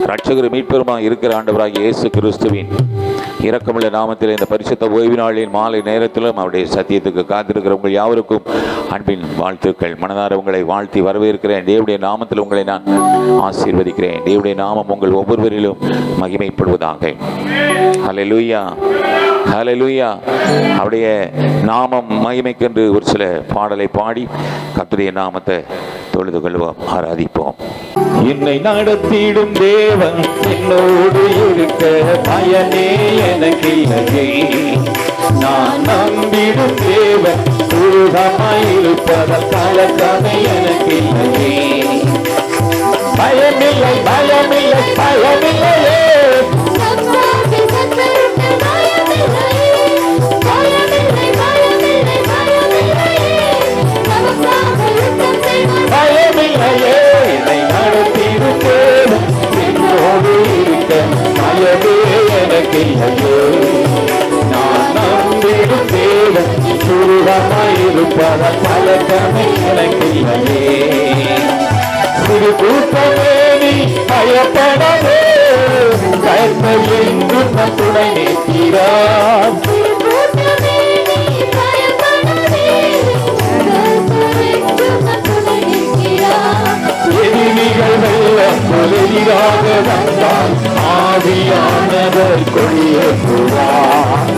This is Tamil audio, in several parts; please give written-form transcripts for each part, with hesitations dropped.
ரட்சகர் மீட்பெருமாய் இருக்கிற ஆண்டவராகிய இயேசு கிறிஸ்துவின் இரக்கமுள்ள நாமத்தில் இந்த பரிசுத்த ஓய்வு நாளின் மாலை நேரத்திலும் அவருடைய சத்தியத்துக்கு காத்திருக்கிற உங்கள் யாவருக்கும் அன்பின் வாழ்த்துக்கள். மனதார உங்களை வாழ்த்தி வரவேற்கிறேன். தேவனுடைய நாமத்தில் உங்களை நான் ஆசீர்வதிக்கிறேன். தேவனுடைய நாமம் உங்கள் ஒவ்வொருவரிலும் மகிமைப்படுவதாக. ஹல்லேலூயா, ஹல்லேலூயா. அவருடைய நாமம் மகிமைக்கென்று ஒரு சில பாடலை பாடி கர்த்தருடைய நாமத்தை தொழுது கொள்வோம், ஆராதிப்போம். என்னை நடத்திடும் தேவன் என்னோடு இருக்க பயனே எனக்கு இல்லையே. நான் நம்பிடும் தேவன் உருகமாயிருப்பதால் கலக்கமே எனக்கு இல்லையே. பயமில்லை, பயமில்லை, பயமில்லையே. பயமில்லையே, என்னை நடத்திடும் தேவன் என்னோடு இருக்க பயமே எனக்கு இல்லையே. நான் நம்பிடும் தேவன் சுருகமாயிருப்பதால் கலக்கமே எனக்கு இல்லையே. சிறு கூட்டமே நீ பயப்படவே, கர்த்தர் என்றும் நம் துணை நிற்கிறார். எதிரிகள் வெள்ளம் எதிராக வந்தால் ஆவியானவர் கொடியேற்றுவார்.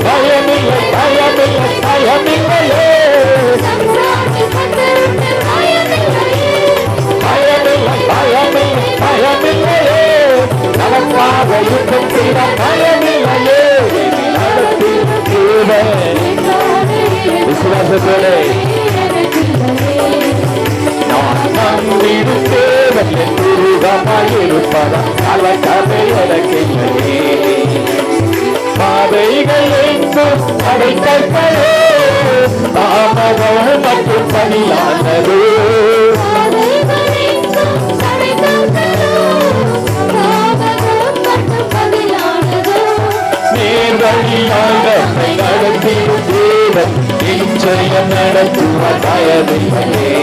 பயமில்லை, பயமில்லை, பயமில்லையே. பயமில்லை, பயமில்லை, பயமில்லையே. நமக்காக யுத்தம் செய்த பயமில்லையே. விசுவாசத்தோடு நான் நம்பிடும் தேவன் உருகமாயிருப்பதால் கலக்கமே எனக்கு இல்லையே. பாதைகள் எங்கும் அடைக்கற்களே, தாமதம் மற்றும் பணியானது. நேர்வழியாக நடத்திடும் தேவன் நிச்சயம் நடத்துவார், பயமில்லையே.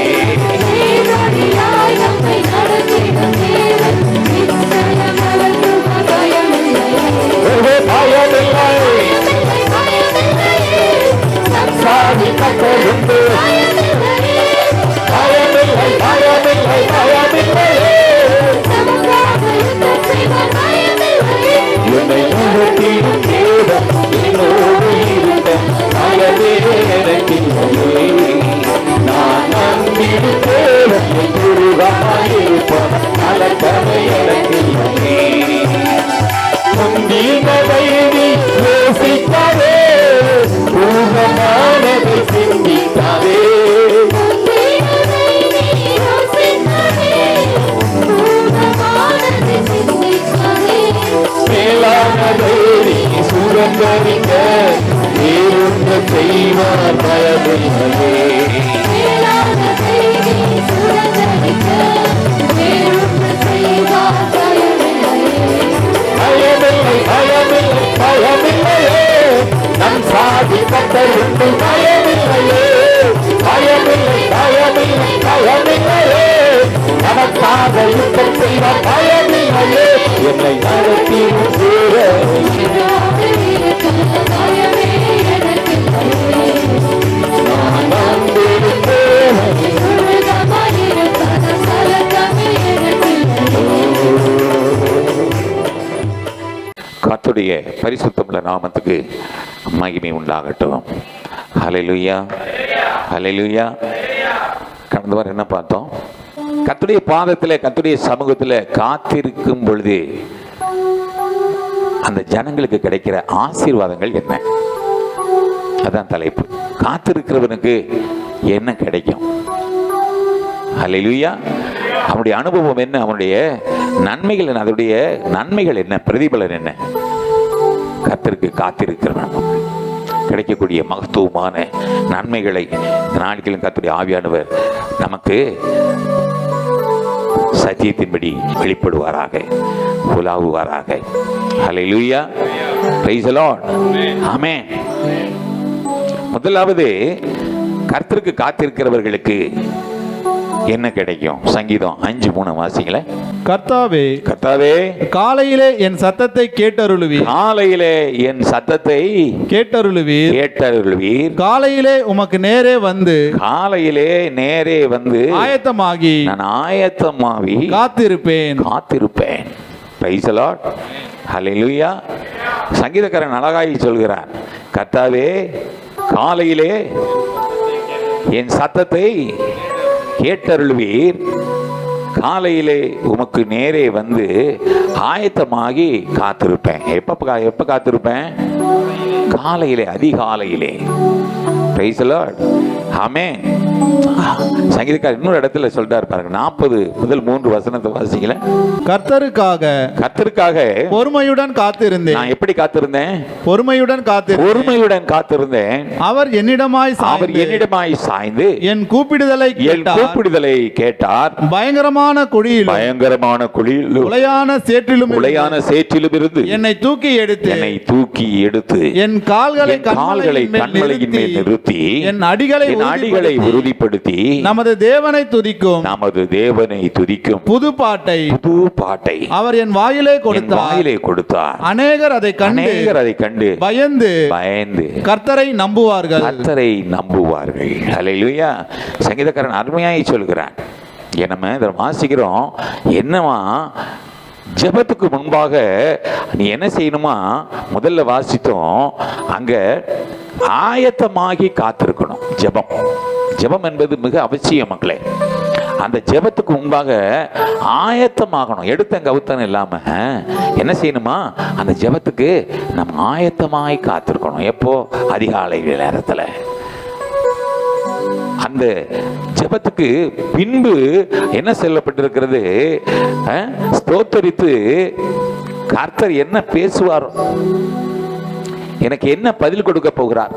சாதிக்கப்பட்டு பயமில்லை, பயமில்லை, பயமில்லையே. என்னை நடத்திடும் தேவன் என்னோடு இருக்க பயமே எனக்கு இல்லையே. நான் நம்பிடும் தேவன் உருவமாயிருப்பதால் கலக்கமே எனக்கு இல்லையே. முந்தினதை நீ யோசிக்காதே, பூர்வமானதை சிந்திக்காதே. மேலானதை நீ சுரங்கரிக்க வேறொன்று செய்வார், பயமில்லையே. பயமில்லை, பயமில்லை, பயமில்லையே. நம் சாதிக்கப்பட்டு பயமில்லையே. பயமில்லை, பயமில்லை, பயமில்லையே. நமக்காக யுத்தம் செய்வார், பயமில்லையே. என்னை நடத்திடும் தேவன் நான் நம்பிடும் தேவன். கர்த்தருடைய பரிசுத்தமுள்ள நாமத்துக்கு மகிமை உண்டாகட்டும். ஹல்லேலூயா, ஹல்லேலூயா. கடந்த வாரம் என்ன பார்த்தோம்? கர்த்தருடைய பாதத்தில், கர்த்தருடைய சமூகத்தில் காத்திருக்கும் பொழுது அந்த ஜனங்களுக்கு கிடைக்கிற ஆசீர்வாதங்கள் என்ன? அதான் தலைப்பு. காத்திருக்கிறவனுக்கு என்ன கிடைக்கும்? ஹல்லேலூயா. அவனுடைய அனுபவம் என்ன? அவனுடைய நன்மைகள் என்ன? அதனுடைய நன்மைகள் என்ன? பிரதிபலன் என்ன? கர்த்தருக்கு காத்திருக்கிறவன் கிடைக்கக்கூடிய மகத்துவமான நன்மைகளை இந்த நாட்களிலும் கர்த்தருடைய ஆவியானவர் நமக்கு சத்தியத்தின்படி வெளிப்படுவாராக, உலாவுவாராக. ஹல்லேலூயா, பிரைஸ் தி லார்ட், ஆமென். முதலாவது கர்த்தருக்கு காத்திருக்கிறவர்களுக்கு என்ன கிடைக்கும்? சங்கீதம் 5:3 வாசிங்களே. கர்த்தாவே, கர்த்தாவே, காலையிலே என் சத்தத்தை கேட்டருளுவீர். காலையிலே என் சத்தத்தை கேட்டருளுவீர். கேட்டருளுவீர். காலையிலே உமக்கு நேரே வந்து, காலையிலே நேரே வந்து ஆயத்தமாகி நான் ஆயத்தமாகி காத்திருப்பேன். காத்திருப்பேன். Praise the Lord. ஹல்லேலூயா. சங்கீதக்காரன் அழகாய் சொல்கிறார், கர்த்தாவே, காலையிலே என் சத்தத்தை கேட்டருள்வீர். காலையிலே உமக்கு நேரே வந்து ஆயத்தமாகி காத்திருப்பேன். எப்ப காத்திருப்பேன்? காலையிலே, அதிகாலையிலே. Praise the Lord. ஆமென். சங்கீதக்காரர் இன்னொரு இடத்துல சொல்றாரு பாருங்க, 40 முதல் 3 வசனத்தை வாசிக்கல. கர்த்தருக்காக பொறுமையுடன் காத்திருந்தேன். நான் எப்படி காத்திருந்தேன்? பொறுமையுடன் காத்திருந்தேன். அவர் என்னிடமாய் சாய்ந்து என் கூப்பிடுதலை கேட்டார். பயங்கரமான குழியில் உளையான சேற்றிலும் இருந்து என்னை தூக்கி எடுத்து என் கால்களை கன்மலையின் மேல் நிறுத்தி என் அடிகளை உறுதிப்படுத்தி நமது தேவனை துதிக்கும் புது பாட்டை அவர் என் வாயிலே கொடுத்தார். அநேகர் அதை கண்டு பயந்து கர்த்தரை நம்புவார்கள். ஹல்லேலூயா. சங்கீதக்காரன் அருமையாய் சொல்கிறான். நம்ம இதை வாசிக்கிறோம். என்னவா? ஜெபத்துக்கு முன்பாக நீ என்ன செய்யணுமா? முதல்ல வாசித்தோம், அங்க ஆயத்தமாகி காத்திருக்கணும். ஜெபம் என்பது மிக அவசியம் மக்களே. அந்த ஜெபத்துக்கு முன்பாக ஆயத்தமாகணும். எடுத்த கவுத்தனம் இல்லாம என்ன செய்யணுமா? அந்த ஜெபத்துக்கு நம்ம ஆயத்தமாய் காத்திருக்கணும். எப்போ? அதிகாலை நேரத்துல. அந்த ஜெபத்துக்கு பின்பு என்ன சொல்லப்பட்டிருக்கிறது? ஸ்தோத்தரித்து கர்த்தர் என்ன பேசுவாரோ, எனக்கு என்ன பதில் கொடுக்க போகிறார்,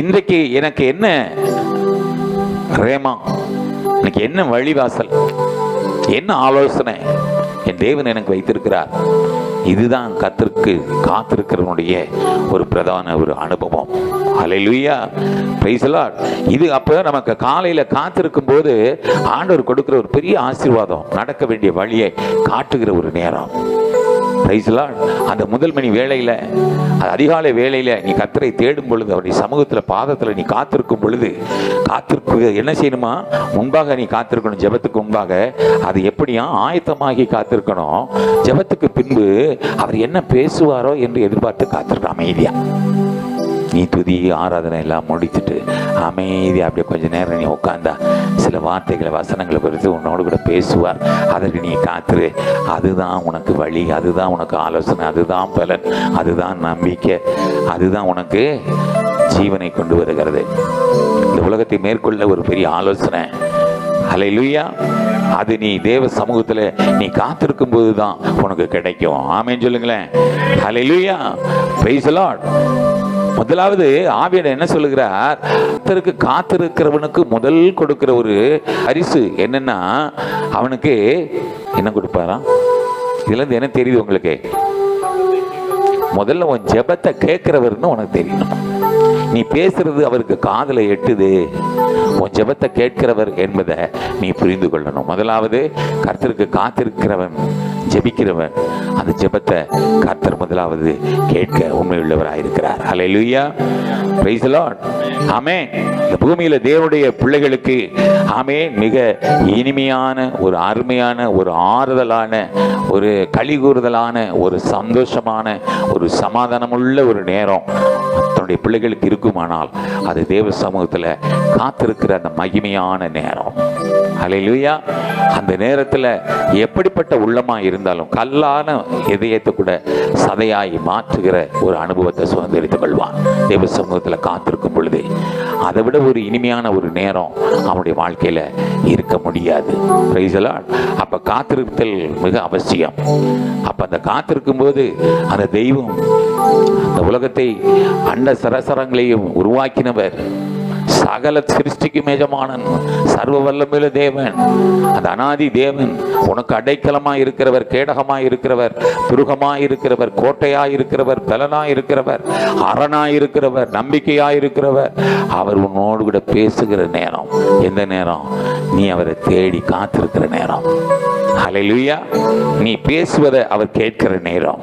இன்றைக்கு எனக்கு என்ன ரேமா, எனக்கு என்ன வழிவாசல், என்ன ஆலோசனை என் தேவன் எனக்கு வைத்திருக்கிறார். இதுதான் கர்த்தருக்கு காத்திருக்கிறவனுடைய ஒரு பிரதான ஒரு அனுபவம். ஹல்லேலூயா. Praise the Lord. இது அப்போ நமக்கு காலையில காத்திருக்கும் போது ஆண்டவர் கொடுக்கிற ஒரு பெரிய ஆசீர்வாதம், நடக்க வேண்டிய வழியை காட்டுகிற ஒரு நேரம். Price the Lord. அந்த முதல் மணி வேளையில, அதிகாலை வேளையில நீ கர்த்தரை தேடும் பொழுது, அவருடைய சமூகத்துல பாதத்துல நீ காத்திருக்கும் பொழுது, என்ன செய்யணுமா? முன்பாக நீ காத்திருக்கணும். ஜெபத்துக்கு முன்பாக அது எப்படியா? ஆயத்தமாகி காத்திருக்கணும். ஜெபத்துக்கு பின்பு அவர் என்ன பேசுவாரோ என்று எதிர்பார்த்து காத்திருக்கணும். அமைதியா நீ துதி ஆராதனை எல்லாம் முடிச்சுட்டு அமைதியா அப்படியே கொஞ்ச நேரம் நீ உட்கார்ந்தா சில வார்த்தைகளை, வசனங்களை குறித்து உன்னோடு கூட பேசுவார். அதற்கு நீ காத்துரு. அதுதான் உனக்கு வழி, அதுதான் உனக்கு ஆலோசனை, அதுதான் பலன், அதுதான் நம்பிக்கை, அதுதான் உனக்கு ஜீவனை கொண்டு வருகிறது. இந்த உலகத்தை மேற்கொள்ள ஒரு பெரிய ஆலோசனை. ஹல்லேலூயா. அது நீ தேவ சமூகத்துல நீ காத்திருக்கும் போதுதான் உனக்கு கிடைக்கும். ஆமென் சொல்லுங்களேன். ஹல்லேலூயா. Praise the Lord. முதலாவது ஆவியானவர் என்ன சொல்லுகிறார்? கர்த்தருக்கு காத்திருக்கிறவனுக்கு முதல் கொடுக்கிற ஒரு பரிசு என்னன்னா, அவனுக்கு என்ன கொடுப்பாராம்? இதுல இருந்து என்ன தெரியுது உங்களுக்கு? முதல்ல உன் ஜெபத்தை கேட்கிறவர்னு உனக்கு தெரியணும். நீ பேசுறது அவருக்கு காதுல எட்டுது, உன் ஜெபத்தை கேட்கிறவர் என்பதை நீ புரிந்து கொள்ளணும். முதலாவது கர்த்தருக்கு காத்திருக்கிறவன், ஜெபிக்கிறவன், அந்த ஜெபத்தை கர்த்தர் முதலாவது கேட்க உண்மையுள்ளவராயிருக்கிறார். ஹல்லேலூயா. Praise the Lord. ஆமென். இந்த பூமியில தேவனுடைய பிள்ளைகளுக்கு ஆமென் மிக இனிமையான ஒரு அருமையான ஒரு ஆறுதலான ஒரு களிகூறுதலான ஒரு சந்தோஷமான ஒரு சமாதானமுள்ள ஒரு நேரம் தன்னுடைய பிள்ளைகளுக்கு இருக்குமானால் அது தேவ சமூகத்தில் காத்திருக்கிற அந்த மகிமையான நேரம். ஹல்லேலூயா. அந்த நேரத்தில் எப்படிப்பட்ட உள்ளமா இருந்தாலும் கல்லான இதயத்தை கூட சதையாய் மாற்றுகிற ஒரு அனுபவத்தை சுதந்திரித்துக் கொள்வான் தேவ சமூகத்தில் காத்திருக்கும் பொழுது. அதை விட ஒரு இனிமையான ஒரு நேரம் அவனுடைய வாழ்க்கையில இருக்க முடியாது. Price the Lord. அப்ப காத்திருத்தல் மிக அவசியம். அப்ப அந்த காத்திருக்கும் போது அந்த தெய்வம், அந்த உலகத்தை அண்ட சராசரங்களையும் உருவாக்கினவர், சகல சிருஷ்டிக்கும் எஜமானன், சர்வ வல்லமையுள்ள தேவன், அந்த அநாதி தேவன், உனக்கு அடைக்கலமாய் இருக்கிறவர், கேடகமாய் இருக்கிறவர், துருகமாய் இருக்கிறவர், கோட்டையாய் இருக்கிறவர், பலனாய் இருக்கிறவர், அரணாய் இருக்கிறவர், நம்பிக்கையாய் இருக்கிறவர். அவர் உன்னோடு கூட பேசுகிற நேரம் எந்த நேரம்? நீ அவரை தேடி காத்திருக்கிற நேரம். ஹல்லேலூயா. நீ பேசுவதை அவர் கேட்கிற நேரம்.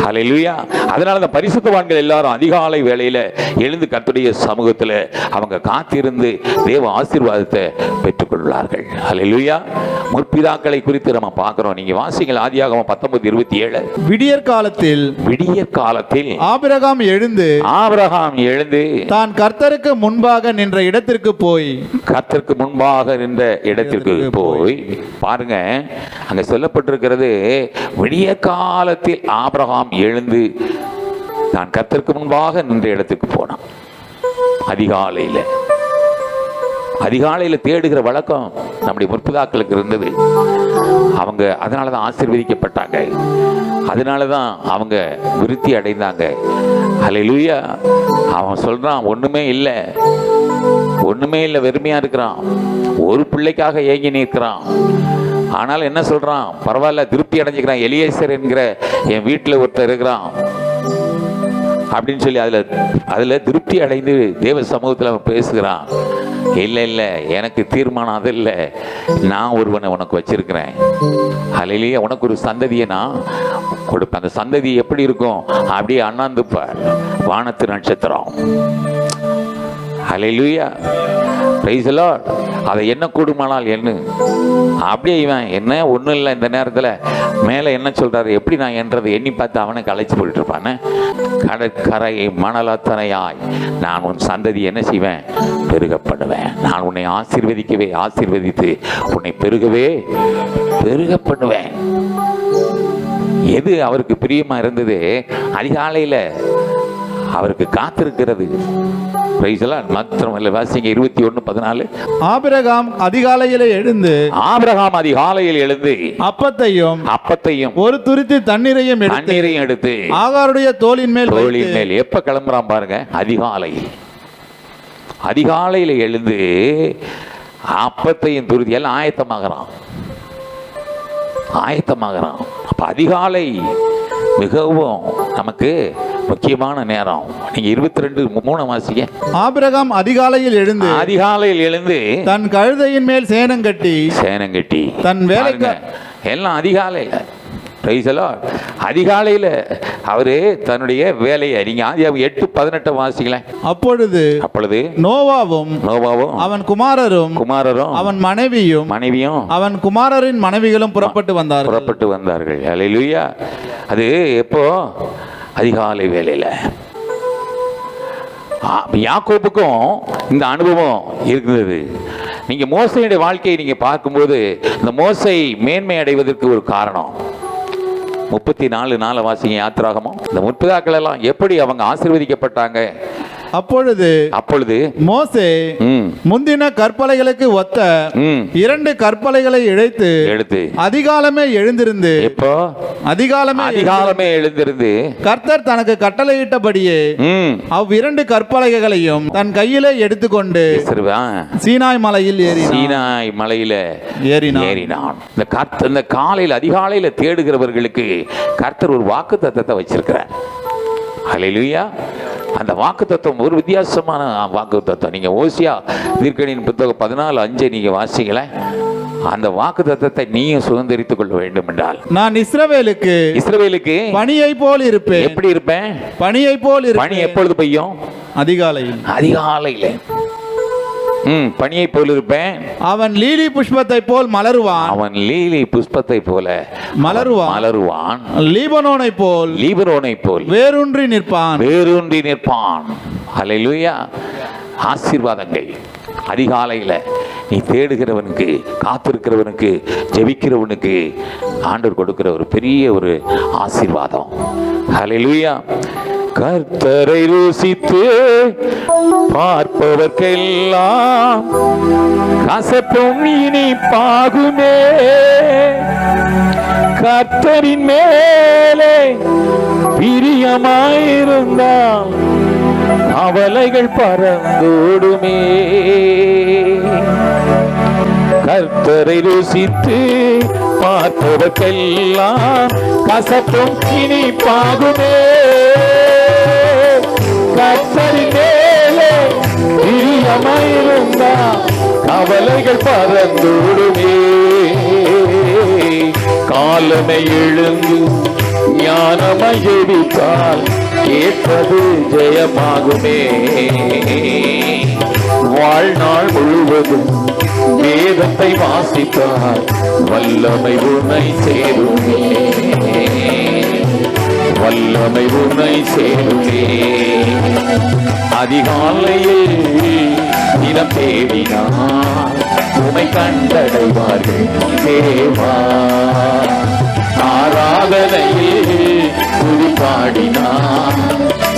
ஹல்லேலூயா. அதனால தான் பரிசுத்தவான்கள் எல்லாரும் அதிகாலை வேளையில எழுந்து கர்த்தருடைய சமூகத்தில் அவங்க காத்திருந்து தேவ ஆசீர்வாதத்தை பெற்றுக்கொள்வார்கள். ஹல்லேலூயா. முற்பிதாக்களை குறித்து நம்ம பார்க்கிறோம். நீங்க வாசிங்கள் ஆதியாகமம் 19:27. விடியற் காலத்தில் ஆபிரகாம் எழுந்து தான் கர்த்தருக்கு முன்பாக நின்ற இடத்திற்கு போய் பாருங்க, அங்க சொல்லப்பட்டிருக்கிறது, விடிய காலத்தில் ஆபிரகாம் எழுந்து தான் கர்த்தருக்கு முன்பாக நின்ற இடத்துக்கு போனான். அதிகாலையில் தேடுகிற வழக்கம் நம்முடைய முற்பிதாக்களுக்கு இருந்தது. அவங்க அதனால தான் ஆசீர்வதிக்கப்பட்டாங்க, அதனால தான் அவங்க விருத்தி அடைந்தாங்க. ஹல்லேலூயா. அவன் சொல்றான், ஒண்ணுமே இல்லை, வெறுமையா இருக்கிறான், ஒரு பிள்ளைக்காக ஏங்கி நிற்கிறான். ஆனால் என்ன சொல்றான்? பரவாயில்ல, திருப்தி அடைஞ்சுக்கிறான். எலியேசர் என்கிற என் வீட்டில் ஒருத்தர் இருக்கிறான் அப்படின்னு சொல்லி அதுல திருப்தி அடைந்து தேவ சமூகத்தில் அவன் பேசுகிறான். இல்லை, எனக்கு தீர்மானம் அது இல்லை, நான் ஒருவனை உனக்கு வச்சிருக்கிறேன். ஹல்லேலூயா. உனக்கு ஒரு சந்ததியை நான் கொடுப்பேன். அந்த சந்ததி எப்படி இருக்கும்? அப்படியே அண்ணாந்துப்பார், வானத்து நட்சத்திரம். ஹல்லேலூயா. Praise the Lord. அதை என்ன கூடுமானால் என்ன அப்படியே இவன் என்ன ஒன்றும் இல்லை. இந்த நேரத்தில் மேலே என்ன சொல்றாரு? எப்படி நான் என்றதை எண்ணி பார்த்து அவனுக்கு அழைச்சி போயிட்டு இருப்பானே. கடற்கரை மணலத்தனையாய் நான் உன் சந்ததி என்ன செய்வேன்? பெருகப்படுவேன். நான் உன்னை ஆசீர்வதித்து உன்னை பெருகப்படுவேன். எது அவருக்கு பிரியமா இருந்தது? அதிகாலையில் அவருக்கு காத்திருக்கிறது. வாசிங்க 21:14. ஆபிரகாம் அதிகாலையில் எழுந்து அப்பத்தையும் ஒரு துருத்தி தண்ணீரையும் எடுத்து ஆகாருடைய தோளின் மேல் எப்ப கிளம்புறான் பாருங்க. அதிகாலையில் எழுந்து அப்பத்தையும் துருத்தி எல்லாம் ஆயத்தமாகறான். அப்ப அதிகாலை மிகவும் நமக்கு முக்கியமான நேரம். நீங்க 22:3 வாசிங்க. ஆபிரகாம் அதிகாலையில் எழுந்து தன் கழுதையின் மேல் சேனம் கட்டி தன் வேலைக்கு எல்லாம் அதிகாலையில் அவரு தன்னுடைய வேலையை நீங்க ஆதியாகமம் 8:18 வாசிங்களேன். அப்பொழுது நோவாவும் அவன் குமாரரும் அவன் மனைவியும் அவன் குமாரரின் மனைவிகளும் புறப்பட்டு வந்தார்கள். ஹல்லேலூயா. அது எப்போ? அதிகாலை வேளையில. யாக்கோபுக்கும் இந்த அனுபவம் இருந்தது. நீங்க மோசையுடைய வாழ்க்கையை நீங்க பார்க்கும்போது இந்த மோசை மேன்மை அடைவதற்கு ஒரு காரணம் 34:4 வாசிங்க யாத்திராகமம். இந்த முற்பிதாக்கள் எல்லாம் எப்படி அவங்க ஆசீர்வதிக்கப்பட்டாங்க? அப்பொழுது மோசே முந்தின கற்பலைகளுக்கு ஒத்த 2 கற்பலைகளை எடுத்து அதிகாலமே எழுந்திருந்து கர்த்தர் தனக்கு கட்டளையிட்டபடியே அவ்விரண்டு கற்பலகைகளையும் தன் கையிலே எடுத்துக்கொண்டு சீனாய் மலையில் ஏறினான். இந்த காலையில் அதிகாலையில தேடுகிறவர்களுக்கு கர்த்தர் ஒரு வாக்குத்தத்தத்தை வச்சிருக்கிறார். ஹல்லேலூயா. அந்த வாக்குத்தத்தம் ஒரு வித்தியாசமான வாக்குத்தத்தம். நீங்க ஓசியா தீர்க்கதரிசியின் புத்தகம் 14:5 நீங்க வாசிங்களேன். அந்த வாக்குத்தத்தத்தை நீயும் சுதந்திரித்துக் கொள்ள வேண்டும் என்றால், நான் இஸ்ரவேலுக்கு பனியை போல் இருப்பேன். எப்படி இருப்பேன்? பனியை போல் இருப்பேன். பனி எப்பொழுது பெய்யும்? அதிகாலையில பனியை போல் இருப்பேன். அவன் லீலி புஷ்பத்தை போல் மலருவான். லீபனோனை போல் வேரூன்றி நிற்பான். ஹல்லேலூயா. ஆசீர்வாதங்கள் அதிகாலையில நீ தேடுகிறவனுக்கு, காத்திருக்கிறவனுக்கு, ஜெபிக்கிறவனுக்கு ஆண்டவர் கொடுக்கிற ஒரு பெரிய ஒரு ஆசீர்வாதம். ஹல்லேலூயா. கர்த்தரை ருசித்து பார்ப்பவர்க்கெல்லாம் கசப்பும் இனிப்பாகுமே. கர்த்தரின் மேலே பிரியமாயிருந்தால் அவலைகள் பறந்தோடுமே. கர்த்தரை ருசித்து பார்ப்பவர்க்கெல்லாம் கசப்பும் இனிப்பாகுமே. கர்த்தரின் மேலே பிரியமாயிருந்தா கவலைகள் பறந்துடுமே. காலமை எழுந்து ஞானமாய் ஜெபித்தால் கேட்பது ஜெயமாகுமே. வாழ்நாள் முழுவதும் வேதத்தை வாசித்தால் வல்லமை உன்னை சேருமே. வல்லமை உன்னை சேருமே. அதிகாலையில் தினம் தேடினார் உமை கண்டடைவார்கள் தேவா. ஆராதனையில் துதி பாடினார்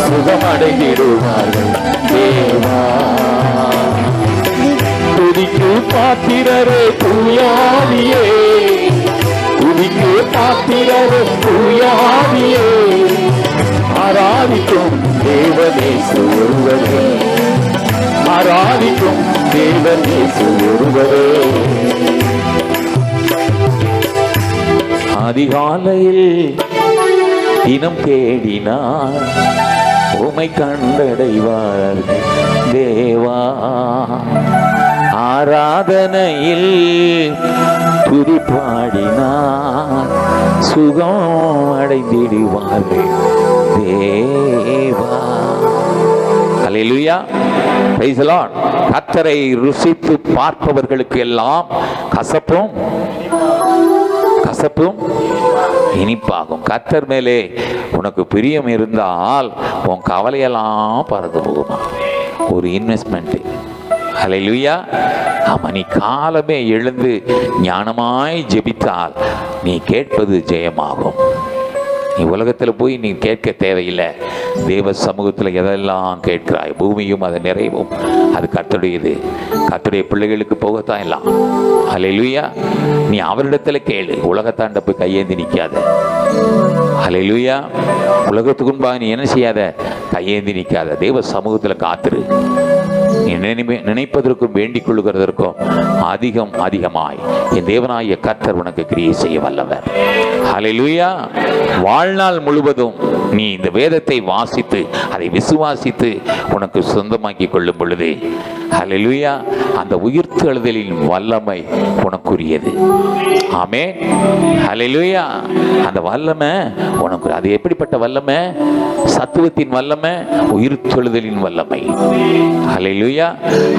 சுகமடைந்திடுவார்கள் தேவா. துதிக்கு பாத்திரரே தூயாவியே, துதிக்கு பாத்திரரே தூயாவியே. ஆராதிக்கும் தேவனேசு ஒருவரே, ஆராதிக்கும் தேவனேசு ஒருவரே. அதிகாலையில் தினம் தேடினார் உமை கண்டடைவார் தேவா. ஆராதனையில் துதி பாடினார் சுகம் அடைந்திடுவார்கள் தேவா. ஹல்லேலூயா, பிரைஸ் தி லார்ட். கர்த்தரை ருசித்து பார்ப்பவர்களுக்கு எல்லாம் கசப்பும் இனிப்பாகும். கர்த்தர் மேலே உனக்கு பிரியம் இருந்தால் உன் கவலையெல்லாம் பறந்து போகுமா. ஒரு இன்வெஸ்ட்மெண்ட். ஹல்லேலூயா. ஆமா, நீ காலமே எழுந்து ஞானமாய் ஜெபித்தால் நீ கேட்பது ஜெயமாகும். நீ உலகத்தில் போய் நீ கேட்க தேவையில்லை. தேவ சமூகத்தில் எதெல்லாம் கேட்கிறாய், பூமியும் அது நிறைவும் அது கர்த்தருடையது. கர்த்தருடைய பிள்ளைகளுக்கு போகத்தான் எல்லாம். ஹல்லேலூயா. நீ அவரிடத்துல கேளு, உலகத்தாண்ட போய் கையேந்தி நிற்காத. ஹல்லேலூயா. உலகத்துக்கு முன்பாக நீ என்ன செய்யாத, கையேந்தி நிற்காத. தேவ சமூகத்தில் காத்துரு. நீ நினைப்பதற்கும் வேண்டிக் கொள்ளுகிறதற்கும் அதிகமாய் என் தேவனாகிய கர்த்தர் உனக்கு கிரியை செய்ய வல்லவர். ஹல்லேலூயா. வாழ்நாள் முழுவதும் நீ இந்த வேதத்தை வாசித்து அதை விசுவாசித்து உனக்கு சொந்தமாக்கி கொள்ளும் பொழுது ஹல்லேலூயா, அந்த உயிர்த்தெழுதலின் வல்லமை உனக்குரியது. ஆமென். ஹல்லேலூயா. அந்த வல்லமை உனக்கு, அது எப்படிப்பட்ட வல்லமை? சத்துவத்தின் வல்லமை, உயிர்த்தெழுதலின் வல்லமை. ஹல்லேலூயா.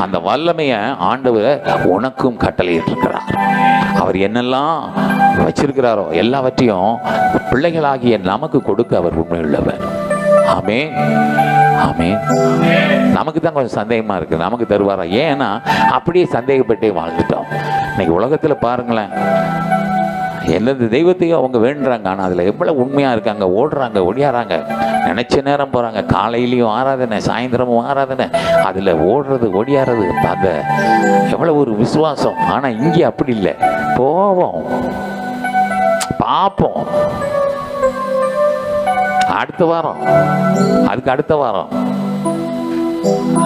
அந்த வல்லமையை ஆண்டவர் உனக்கும் கட்டளையிட்டிருக்கிறார். அவர் என்னெல்லாம் வச்சிருக்கிறாரோ எல்லாவற்றையும் பிள்ளைகளாகிய நமக்கு கொடுக்க அவர் உண்மையுள்ளவர். ஆமென், ஆமென். நமக்கு தான் கொஞ்சம் சந்தேகமா இருக்கு, நமக்கு தருவாரா? ஏன்னா அப்படியே சந்தேகப்பட்டே வாழ்ந்துட்டோம். இன்னைக்கு உலகத்தில் பாருங்களேன், எந்தெந்த தெய்வத்தையும் அவங்க வேண்டுறாங்க, ஆனால் அதில் எவ்வளோ உண்மையாக இருக்காங்க. ஓடுறாங்க, ஒடியாறாங்க, நினச்ச நேரம் போகிறாங்க. காலையிலையும் ஆராதனை, சாயந்தரமும் ஆராதனை, அதில் ஓடுறது ஒடியாறது, அந்த எவ்வளோ ஒரு விசுவாசம். ஆனால் இங்கே அப்படி இல்லை. போவோம், பார்ப்போம், அடுத்த வாரம், அதுக்கு அடுத்த வாரம்.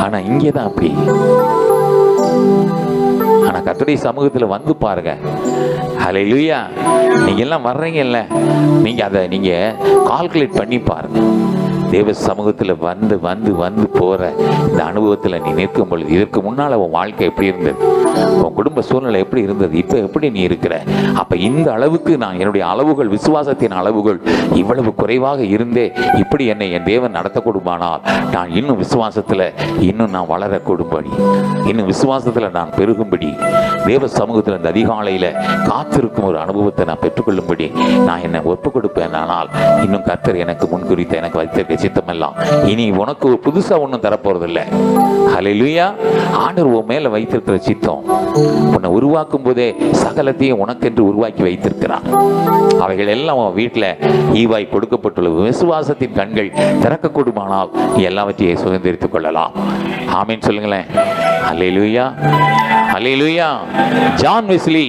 ஆனால் இங்கே தான் அப்படி. ஆனால் கர்த்தருடைய சமூகத்தில் வந்து பாருங்க. ஹல்லேலூயா. நீங்க எல்லாம் வர்றீங்கல்ல, நீங்க அதை நீங்க கால்குலேட் பண்ணி பாருங்க. தேவ சமூகத்தில் வந்து வந்து வந்து போற இந்த அனுபவத்தில் நீ நிற்கும் பொழுது, இதற்கு முன்னால் உன் வாழ்க்கை எப்படி இருந்தது, உன் குடும்ப சூழ்நிலை எப்படி இருந்தது, இப்போ எப்படி நீ இருக்கிற? அப்போ இந்த அளவுக்கு நான் என்னுடைய அளவுகள், விசுவாசத்தின் அளவுகள் இவ்வளவு குறைவாக இருந்தே இப்படி என்னை என் தேவன் நடத்தக்கூடுமானால், நான் இன்னும் விசுவாசத்தில் இன்னும் நான் வளரக்கூடும்படி, இன்னும் விசுவாசத்தில் நான் பெருகும்படி, தேவ சமூகத்தில் இந்த அதிகாலையில் காத்திருக்கும் ஒரு அனுபவத்தை நான் பெற்றுக்கொள்ளும்படி நான் என்னை ஒப்புக் கொடுப்பேன். ஆனால் இன்னும் கர்த்தர் எனக்கு முன்குறித்த, எனக்கு வைத்திருக்க சித்தமெல்லாம் இனி உனக்கு புதுசா ஒன்றும் தரப்போறதில்லை. ஹல்லேலூயா. ஆண்டவர் உன் மேல வைத்திருக்கிற சித்தம், உன்னை உருவாக்கும் போதே சகலத்தையும் உனக்கென்று உருவாக்கி வைத்திருக்கிறார். அவைகள் எல்லாம் உன் வீட்டில் ஈவாய் கொடுக்கப்பட்டுள்ளது. விசுவாசத்தின் கண்கள் திறக்கக்கூடுமானால் நீ எல்லாவற்றையும் சுதந்திரித்துக் கொள்ளலாம். ஆமீன் சொல்லுங்களேன். ஹல்லேலூயா, ஹல்லேலூயா. ஜான் வெஸ்லி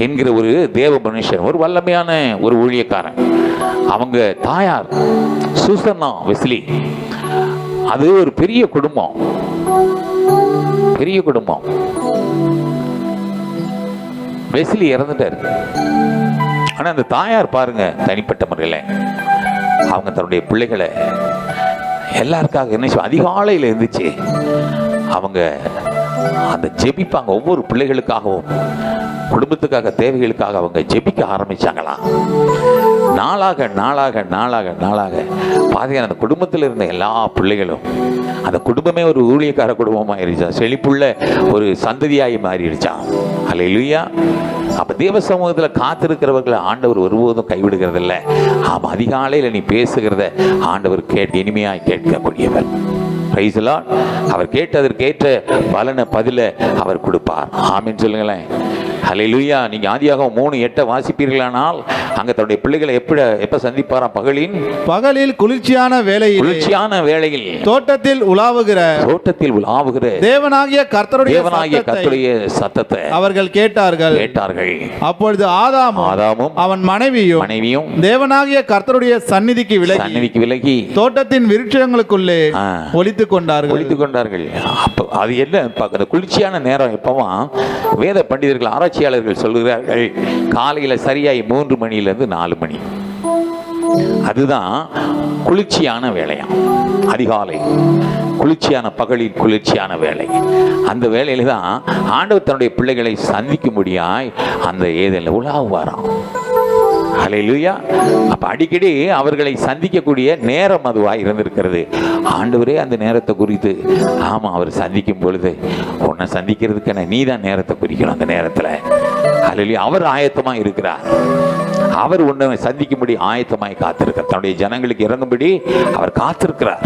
என்கிற ஒரு தேவ மனுஷன், ஒரு வல்லமையான ஒரு ஊழியக்காரன். அவங்க தாயார் சூசன்னா வெஸ்லி. அது ஒரு பெரிய குடும்பம், பெரிய குடும்பம். வெஸ்லி இறந்துட்டாரு. ஆனால் அந்த தாயார் பாருங்க, தனிப்பட்ட முறையில் அவங்க தன்னுடைய பிள்ளைகளை எல்லாருக்காக என்ன செய்வாங்க, அதிகாலையில் இருந்துச்சு அவங்க அந்த ஜெபிப்பாங்க. ஒவ்வொரு பிள்ளைகளுக்காகவும் குடும்பத்துக்காக தேவைகளுக்காக அவங்க ஜெபிக்க ஆரம்பிச்சாங்களாம். நாளாக நாளாக நாளாக நாளாக பாத்தீங்கன்னா அந்த குடும்பத்தில் இருந்த எல்லா பிள்ளைகளும், அந்த குடும்பமே ஒரு ஊழியக்கார குடும்பமாயிருச்சா, செழிப்புள்ள ஒரு சந்ததியாகி மாறிடுச்சான். அல்லேலூயா. அப்ப தேவ சமூகத்தில் காத்திருக்கிறவர்களை ஆண்டவர் ஒருபோதும் கைவிடுகிறதில்ல. ஆமா, அதிகாலையில் நீ பேசுகிறத ஆண்டவர் இனிமையாய் கேட்கக்கூடியவர். Price the Lord. அவர் கேட்டதற்கேற்ற பலனை பதில அவர் கொடுப்பார். ஆமென் சொல்லுங்களேன். ஹல்லேலூயா. நீங்க ஆதியாகமம் 3:8 வாசிப்பீர்களானால் அங்க தன்னுடைய பிள்ளைகளை எப்ப சந்திப்பாராம்? பகலில் குளிர்ச்சியான வேளையில் தோட்டத்தில் உலாவுகிற தேவனாகிய கர்த்தருடைய சத்தத்தை அவர்கள் கேட்டார்கள். அப்பொழுது ஆதாமும் அவன் மனைவியும் தேவனாகிய கர்த்தருடைய சந்நிதிக்கு விலகி தோட்டத்தின் விருட்சங்களுக்குள்ளே ஒளித்துக் கொண்டார்கள். அது என்ன குளிர்ச்சியான நேரம் எப்பவா? வேத பண்டிதர்கள் ஆராய்ச்சியாளர்கள் சொல்லுகிறார்கள், காலையில சரியாய் 3 மணியிலிருந்து 4 மணி. அதுதான் குளிர்ச்சியான வேலையா, அதிகாலை குளிர்ச்சியான, பகலில் குளிர்ச்சியான வேலை. அந்த வேலையில தான் ஆண்டவர் தன்னுடைய பிள்ளைகளை சந்திக்கும்படியாய் அந்த ஏதேனில் உலாவுவாராம். ஹல்லேலூயா. அப்ப அடிக்கடி அவர்களை சந்திக்கக்கூடிய நேரம் அதுவாக இருந்திருக்கிறது. ஆண்டவரே அந்த நேரத்தை குறித்து, ஆமா, அவர் சந்திக்கும் பொழுது உன்னை சந்திக்கிறதுக்கான நீ தான் நேரத்தை குறிக்கணும். அந்த நேரத்தில் ஹல்லேலூயா, அவர் ஆயத்தமாக இருக்கிறார். அவர் உன்னை சந்திக்கும்படி ஆயத்தமாய் காத்திருக்கிறார். தன்னுடைய ஜனங்களுக்கு இறங்கும்படி அவர் காத்திருக்கிறார்.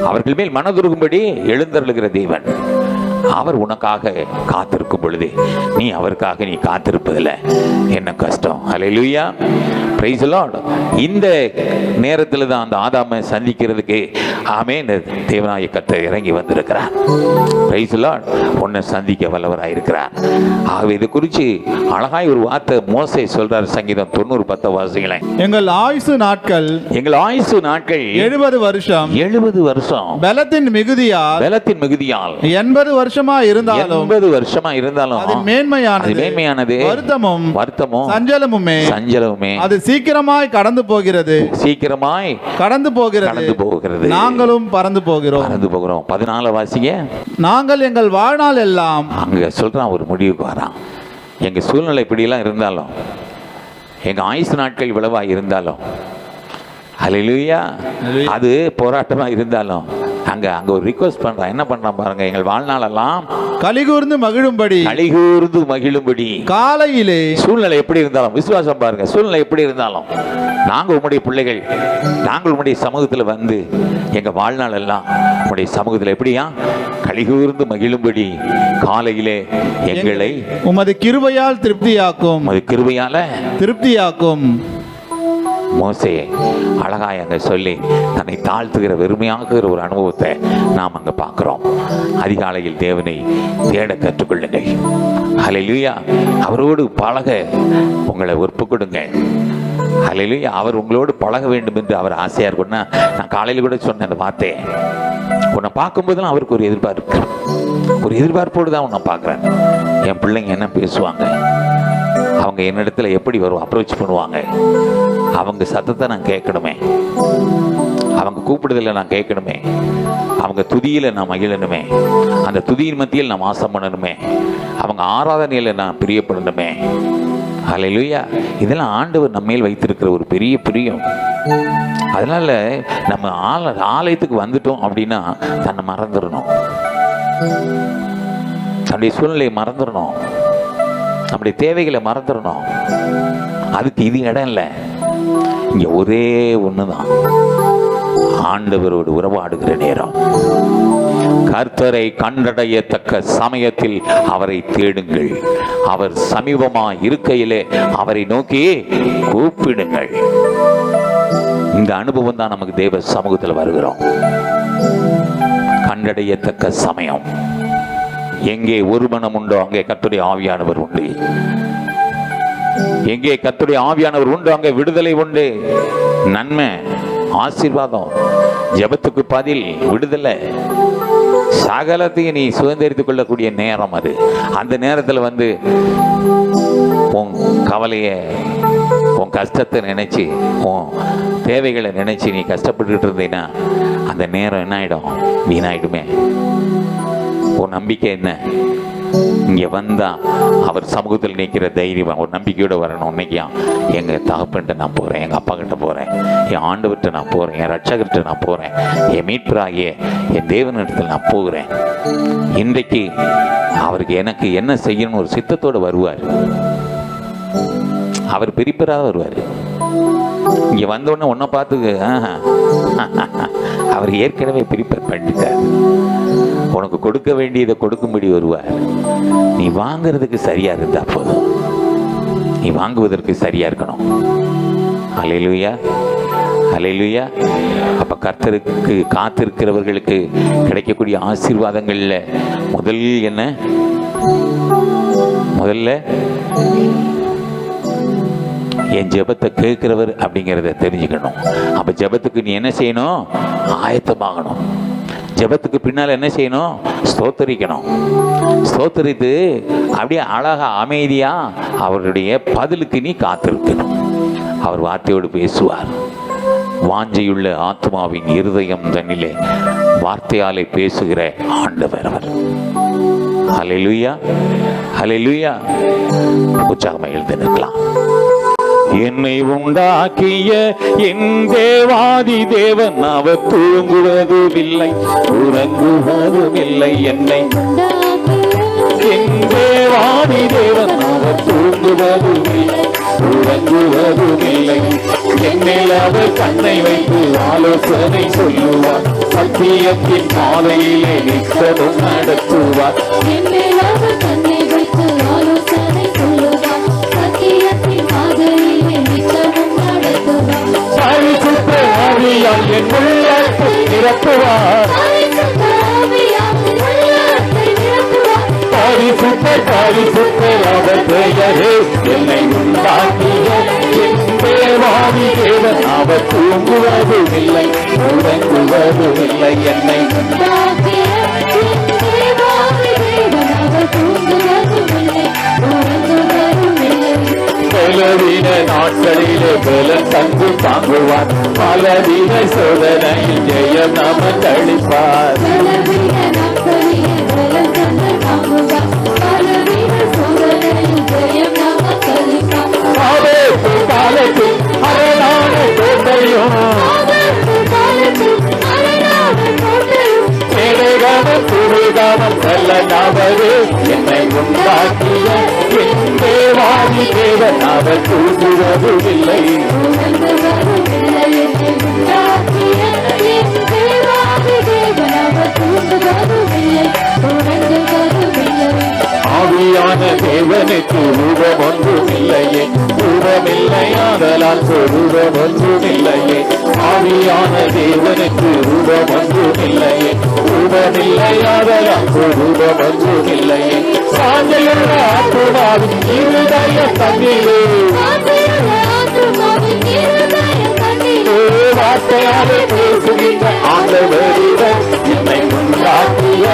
அவர்கள் மேல் மனதுருகும்படி எழுந்தருளுகிற தேவன். அவர் உனக்காக காத்திருக்கும் பொழுது நீ அவருக்காக நீ காத்திருப்பதில்லை, என்ன கஷ்டம். ஹல்லேலூயா. Praise the Lord. இந்த நேரத்தில் தான் அந்த ஆதாமை சந்திக்கிறதுக்கு ஆமென் தேவனாகிய கர்த்தர் இறங்கி வந்திருக்கிறார். Price the Lord. உன்னை சந்திக்க வல்லவராய் இருக்கிறார். ஆகவே இது குறித்து அழகாய் ஒரு வார்த்தை மோசே சொல்றார். சங்கீதம் 90:10 வாசிங்களேன். எங்கள் ஆயுசு நாட்கள் 70 வருஷம் பலத்தின் மிகுதியால் 80 வருஷமா இருந்தாலும் அது மேன்மையானது வருத்தமும் சஞ்சலமுமே அது சீக்கிரமாய் கடந்து போகிறது. நாங்களும் பறந்து போகிறோம். 14 வாசிங்க. நாங்கள் எங்கள் வாழ்நாள் எல்லாம், அங்க சொல்றான் ஒரு முடிவுக்கு வரான். எங்க சூழ்நிலை இப்படியெல்லாம் இருந்தாலும், எங்க ஆயுசு நாட்கள் இவ்வளவா இருந்தாலும், ஹல்லேலூயா, அது போராட்டமா இருந்தாலும் அங்க ஒரு ரிக்வெஸ்ட் பண்றான். என்ன பண்றான் பாருங்க. எங்கள் வாழ்நாளெல்லாம் கலிகூர்ந்து மகிழும்படி காலையிலே, சூழ்நிலை எப்படி இருந்தாலும், விசுவாசம் பாருங்க, சூழ்நிலை எப்படி இருந்தாலும் நாங்கள் உம்முடைய பிள்ளைகள், நாங்கள் உம்முடைய சமூகத்தில் வந்து எங்க வாழ்நாள் எல்லாம் உம்முடைய சமூகத்தில் எப்படியா கலிகூர்ந்து மகிழும்படி காலையிலே எங்களை உமது கிருபையால் திருப்தியாக்கும். மோசே அழகாய் அங்கே சொல்லி தன்னை தாழ்த்துகிற வெறுமையாக்குகிற ஒரு அனுபவத்தை நாம் அங்கே பார்க்குறோம். அதிகாலையில் தேவனை தேட கற்றுக்கொள்ளுங்கள். ஹல்லேலூயா. அவரோடு பழக உங்களை ஒப்பு கொடுங்க. ஹல்லேலூயா. அவர் உங்களோடு பழக வேண்டும் என்று அவர் ஆசையாக இருக்குன்னா, நான் காலையில் கூட சொன்ன அந்த வார்த்தை, உன்னை பார்க்கும்போதெல்லாம் அவருக்கு ஒரு எதிர்பார்ப்போடு தான் உன்னை பார்க்குறேன். என் பிள்ளைங்க என்ன பேசுவாங்க, அவங்க என்னிடத்துல எப்படி வரும் அப்ரோச் பண்ணுவாங்க, அவங்க சத்தத்தை நான் கேட்கணுமே, அவங்க கூப்பிடுதலை நான் கேட்கணுமே, அவங்க துதியில் நான் மகிழணுமே, அந்த துதியின் மத்தியில் நான் வாசம் பண்ணணுமே, அவங்க ஆராதனையில் நான் பிரியப்படணுமே. ஹல்லேலூயா. இதெல்லாம் ஆண்டவர் நம்ம மேல் வைத்திருக்கிற ஒரு பெரிய பிரியம். அதனால நம்ம ஆலயத்துக்கு வந்துட்டோம் அப்படின்னா தன்னை மறந்துடணும், தன்னுடைய சூழ்நிலையை மறந்துடணும், நம்முடைய தேவைகளை மறந்துடணும். அதுக்கு இது இடம் இல்லை. இங்க ஒரே ஒண்ணுதான், ஆண்டவரோடு உறவாடுகிற நேரம். கர்த்தரை கண்டடையத்தக்க சமயத்தில் அவரை தேடுங்கள். அவர் சமீபமாய் இருக்கையிலே அவரை நோக்கி கூப்பிடுங்கள். இந்த அனுபவம் தான் நமக்கு தேவ சமூகத்தில் வருகிறோம். கண்டடையத்தக்க சமயம். எங்கே ஒரு மனம் உண்டோ அங்கே கர்த்தருடைய ஆவியானவர் உண்டு. எங்கே கர்த்தருடைய ஆவியானவர் உண்டு அங்கே விடுதலை உண்டு, நன்மை, ஆசீர்வாதம், ஜெபத்துக்கு பதில், விடுதலை, சகலத்தையும் நீ சுதந்திரித்துக் கொள்ளக்கூடிய நேரம் அது. அந்த நேரத்தில் வந்து உன் கவலையை, உன் கஷ்டத்தை நினச்சி, உன் தேவைகளை நினச்சி நீ கஷ்டப்பட்டுக்கிட்டு இருந்தீன்னா அந்த நேரம் என்ன ஆகிடும்? வீணாயிடுமே. உன் நம்பிக்கை என்ன? இங்கே வந்தால் அவர் சமூகத்தில் நிற்கிற தைரியம், ஒரு நம்பிக்கையோடு வரணும். இன்னைக்கு எங்கள் தகப்பன்கிட்ட நான் போகிறேன், எங்கள் அப்பா கிட்ட போகிறேன், என் ஆண்டவர்கிட்ட நான் போகிறேன், என் ரட்சகர்கிட்ட நான் போகிறேன், என் மீட்பராகிய என் தேவனிடத்தில் நான் போகிறேன். இன்றைக்கு அவருக்கு எனக்கு என்ன செய்யணும்னு ஒரு சித்தத்தோடு வருவார். அவர் பிரிப்பராக வருவார். இங்கே வந்தோடனே ஒன்றை பார்த்து அவர் ஏற்கனவே பிரிப்பர் பண்ணிட்டார். உனக்கு கொடுக்க வேண்டியதை கொடுக்கும்படி வருவார். நீ வாங்கிறதுக்கு சரியா இருந்தா போதும், நீ வாங்குவதற்கு சரியா இருக்கணும். அல்லேலூயா, அல்லேலூயா. அப்ப கர்த்தருக்கு காத்திருக்கிறவர்களுக்கு கிடைக்கக்கூடிய ஆசீர்வாதங்கள்ல முதல் என்ன? முதல்ல என் ஜெபத்தை கேட்கிறவர் அப்படிங்கிறத தெரிஞ்சுக்கணும். அப்ப ஜெபத்துக்கு நீ என்ன செய்யணும்? ஆயத்தமாகணும். ஜெபத்துக்கு பின்னால் என்ன செய்யணும்? ஸ்தோத்தரிக்கணும். ஸ்தோத்தரித்து அப்படியே அழகா அமைதியா அவருடைய பதிலுக்கு நீ காத்திருக்கணும். அவர் வார்த்தையோடு பேசுவார். வாஞ்சையுள்ள ஆத்மாவின் இருதயம் தன்னிலே வார்த்தையாலே பேசுகிற ஆண்டவர் அவர். ஹல்லேலூயா, ஹல்லேலூயா. உற்சாகமாக எழுந்து நிற்கலாம். என்னை உண்டாக்கிய என் தேவாதி தேவன் அவர் தூங்குவதும் இல்லை, உறங்குவதும் இல்லை. என்னை என் தேவாதி தேவன் அவர் தூங்குவதும் இல்லை, உறங்குவதும் இல்லை. என்னில் அவர் கண்ணை வைத்து ஆலோசனை சொல்லுவார், சத்தியத்தின் பாதையிலே நித்தமும் நடத்துவார். என்னில் அவர் கண்ணை வைத்து ஆலோசனை சொல்லுவார், சத்தியத்தின் பாதையிலே நித்தமும் நடத்துவார். பரிசுத்த ஆவியால் என் உள்ளத்தை நிரப்புவார், பரிசுத்த பரிசுத்த அவர் பெயரே. என்னை உண்டாக்கிய என் தேவாதி தேவன் அவர் தூங்குவதும் இல்லை, உறங்குவதும் இல்லை. என்னை உண்டாக்கிய என் தேவாதி தேவன் அவர் தூங்குவதும் இல்லை, உறங்குவதும் இல்லை. பலவீன நாட்களிலே பலன் தந்து தாங்குவார், பலவீன சோதனையில் ஜெயம் நமக்கு அளிப்பார். காலத்தில் அரணான கோட்டையும் மேடைகாமம் துணிகாமம் செல்லனாவது. என்னை உண்டாக்கிய என் தேவாதி தேவன் அவர் தூங்குவதும் இல்லை. ஆவியான தேவனுக்கு ரூபம் ஒன்றும் இல்லையே, ரூபமில்லையாதலால் சொரூபம் ஒன்றும் இல்லையே. ஆவியான தேவனுக்கு ரூபம் ஒன்றும் இல்லையே, ரூபமில்லையாதலால் சொரூபம் ஒன்றும் இல்லையே. சாஞ்சலுள்ள ஆத்துமாவின் இருதய தண்ணீரே, வார்த்தையாலே பேசுகின்ற ஆண்டவரிடம் என்னை உண்டாக்கிய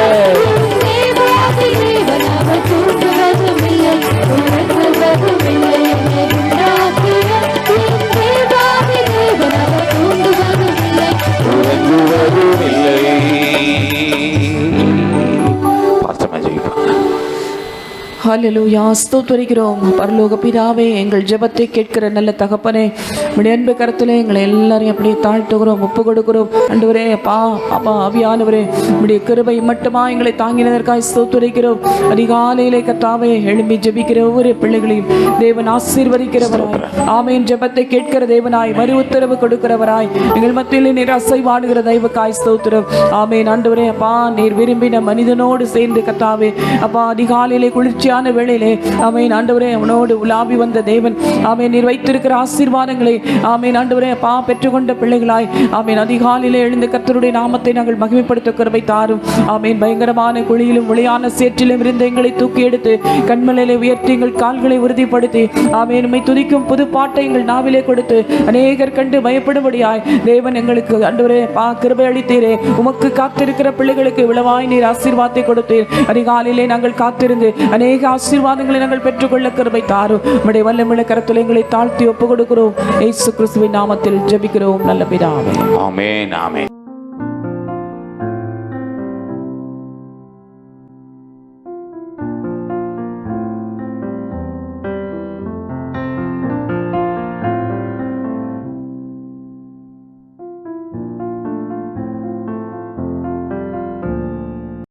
ஹல்லேலூயா. ஸ்தோத்திரிக்கிறோம் பரலோக பிதாவே, எங்கள் ஜெபத்தை கேட்கிற நல்ல தகப்பனே, உம்முடைய அன்பு கரத்திலே எங்களை எல்லாரையும் அப்படியே தாழ்த்துகிறோம், ஒப்பு கொடுக்கிறோம். ஆண்டவரே, அப்பா அப்பா ஆவியானவரே, உம்முடைய கிருபை மட்டுமா எங்களை தாங்கினதற்காக ஸ்தோத்திரிக்கிறோம். அதிகாலையிலே கர்த்தாவே எழும்பி ஜெபிக்கிற ஒவ்வொரு பிள்ளைகளையும் தேவன் ஆசீர்வதிக்கிறவராய், ஆமென், ஜெபத்தை கேட்கிற தேவனாய், மறு உத்தரவு கொடுக்கிறவராய், எங்கள் மத்தியிலே நீர் அசைவாடுகிற தெய்வக்காய் ஸ்தோத்திரம். ஆமென். ஆண்டவரே, அப்பா நீர் விரும்பின மனிதனோடு சேர்ந்து கர்த்தாவே அப்பா அதிகாலையிலே குளிர்ச்சியான வேளையிலே ஆமென் ஆண்டவரே அவனோடு உலாவி வந்த தேவன், ஆமென், நீர் வைத்திருக்கிற ஆசீர்வாதங்களை ஆமென் ஆண்டவரே அப்பா பெற்றுக்கொண்ட பிள்ளைகளாய் ஆமென் அதிகாலையிலே எழுந்து கர்த்தருடைய நாமத்தை நாங்கள் மகிமைப்படுத்த கிருபை தாரும். ஆமென். பயங்கரமான குழியிலும் ஒளியான சேற்றிலும் இருந்து எங்களை தூக்கி எடுத்து கண்மலையிலே உயர்த்தி எங்கள் கால்களை உறுதிப்படுத்தி ஆமென் உம்மை துதிக்கும் புது பாட்டை எங்கள் நாவிலே கொடுத்து அநேகர் கண்டு பயப்படும்படியாய் தேவன் எங்களுக்கு ஆண்டவரே அப்பா கிருபை அளித்தீரே. உமக்கு காத்திருக்கிற பிள்ளைகளுக்கு விளவாய் நீர் ஆசீர்வாதத்தை கொடுத்தீர். அதிகாலையிலே நாங்கள் காத்திருந்து அநேக ஆசீர்வாதங்களை நாங்கள் பெற்றுக்கொள்ள கிருபை தாரும். உம்முடைய வல்லமையுள்ள கரத்தில் எங்களை தாழ்த்தி ஒப்பு கொடுக்கிறோம். இயேசு கிறிஸ்துவின் நாமத்தில் ஜெபிக்கிறோம் நல்ல பிதாவே. ஆமென் ஆமென்.